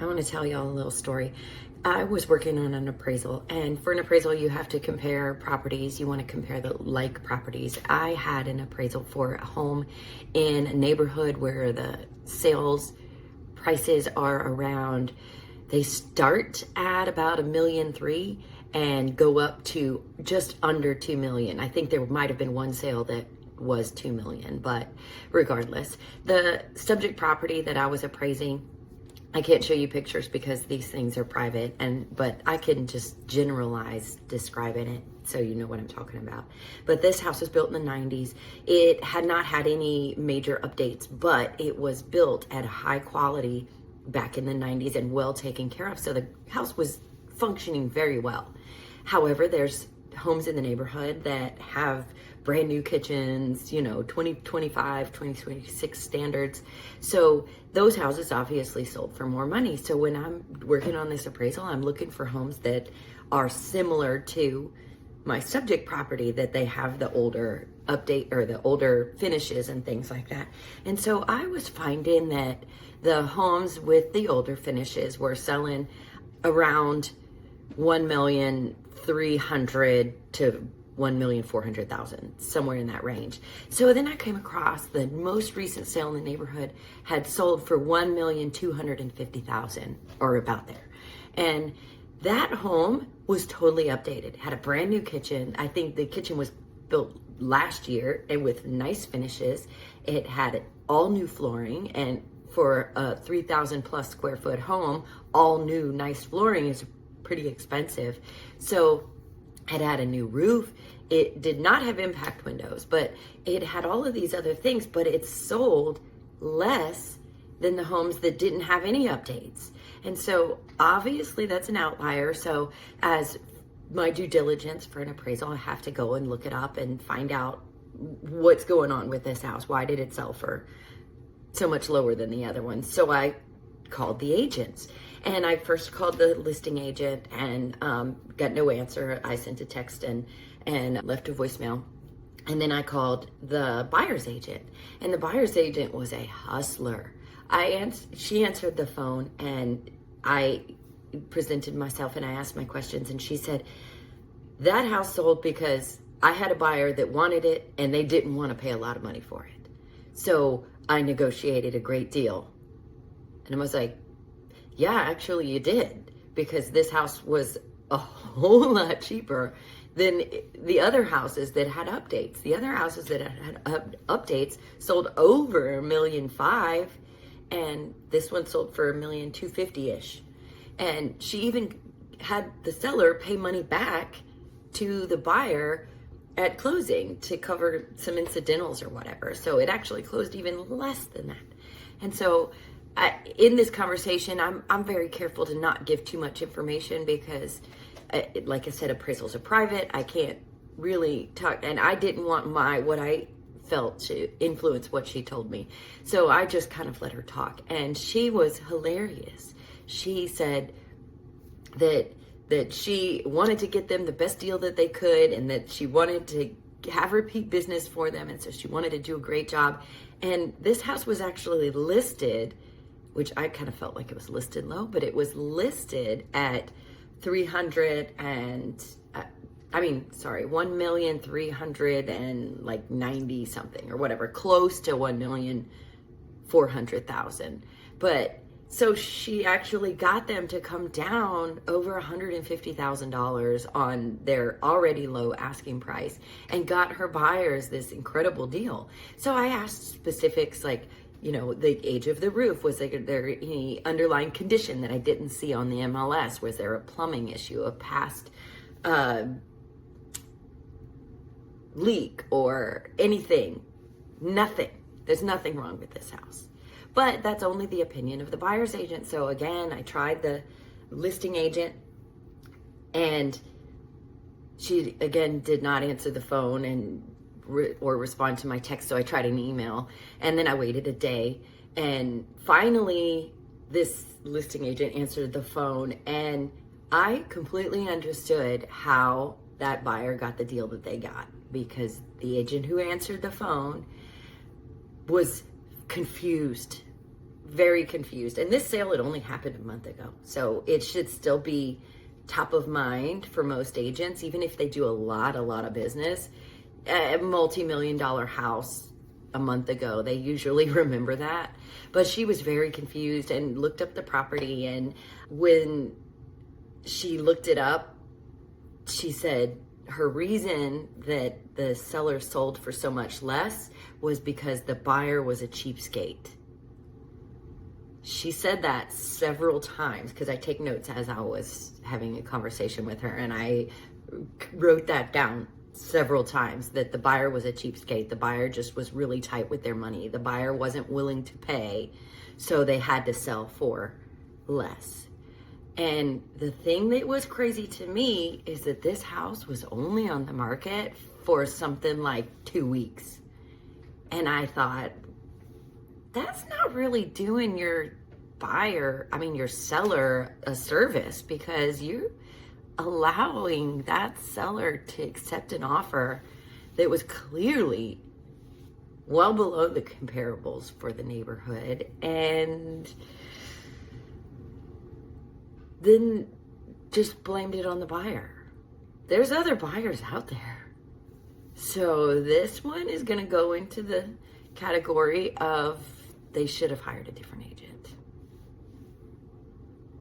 I want to tell y'all a little story. I was working on an appraisal, and for an appraisal, you have to compare properties. You want to compare the like properties. I had an appraisal for a home in a neighborhood where the sales prices are around, they start at about $1.3 million and go up to just under 2 million. I think there might have been one sale that was 2 million, but regardless, the subject property that I was appraising, I can't show you pictures because these things are private, but I can just generalize describing it so you know what I'm talking about. But this house was built in the 90s. It had not had any major updates, but it was built at a high quality back in the 90s and well taken care of. So the house was functioning very well. However, there's homes in the neighborhood that have brand new kitchens, 2025, 2026 standards. So those houses obviously sold for more money. So when I'm working on this appraisal, I'm looking for homes that are similar to my subject property, that they have the older update or the older finishes and things like that. And so I was finding that the homes with the older finishes were selling around 1,300,000 to 1,400,000, somewhere in that range. So then I came across the most recent sale in the neighborhood had sold for 1,250,000 or about there. And that home was totally updated, had a brand new kitchen. I think the kitchen was built last year and with nice finishes. It had all new flooring, and for a 3,000 plus square foot home, all new nice flooring is pretty expensive. So it had a new roof. It did not have impact windows, but it had all of these other things, but it sold less than the homes that didn't have any updates. And so obviously that's an outlier. So as my due diligence for an appraisal, I have to go and look it up and find out what's going on with this house. Why did it sell for so much lower than the other ones? So I called the agents, and I first called the listing agent and got no answer. I sent a text and left a voicemail. And then I called the buyer's agent, and the buyer's agent was a hustler. She answered the phone, and I presented myself and I asked my questions, and she said, that house sold because I had a buyer that wanted it and they didn't want to pay a lot of money for it. So I negotiated a great deal. And I was like, yeah, actually you did, because this house was a whole lot cheaper than the other houses that had updates. The other houses that had updates sold over $1.5 million, and this one sold for $1,250,000-ish. And she even had the seller pay money back to the buyer at closing to cover some incidentals or whatever. So it actually closed even less than that. And so in this conversation, I'm very careful to not give too much information because, like I said, appraisals are private. I can't really talk, and I didn't want what I felt to influence what she told me. So I just kind of let her talk, and she was hilarious. She said that she wanted to get them the best deal that they could, and that she wanted to have repeat business for them, and so she wanted to do a great job. And this house was actually listed, which I kind of felt like it was listed low, but it was listed at 1,390 something or whatever, close to 1,400,000. But so she actually got them to come down over $150,000 on their already low asking price and got her buyers this incredible deal. So I asked specifics like, the age of the roof. Was there any underlying condition that I didn't see on the MLS? Was there a plumbing issue, a past leak or anything? Nothing. There's nothing wrong with this house. But that's only the opinion of the buyer's agent. So again, I tried the listing agent, and she again did not answer the phone or respond to my text. So I tried an email, and then I waited a day, and finally this listing agent answered the phone, and I completely understood how that buyer got the deal that they got, because the agent who answered the phone was confused very confused. And this sale had only happened a month ago. So it should still be top of mind for most agents, even if they do a lot of business. A multi-million-dollar house a month ago, they usually remember that. But she was very confused and looked up the property. And when she looked it up, she said her reason that the seller sold for so much less was because the buyer was a cheapskate. She said that several times because I take notes as I was having a conversation with her, and I wrote that down several times, that the buyer was a cheapskate. The buyer just was really tight with their money. The buyer wasn't willing to pay, so they had to sell for less. And the thing that was crazy to me is that this house was only on the market for something like 2 weeks. And I thought, that's not really doing your your seller a service, because you're allowing that seller to accept an offer that was clearly well below the comparables for the neighborhood, and then just blamed it on the buyer. There's other buyers out there. So this one is going to go into the category of they should have hired a different agent.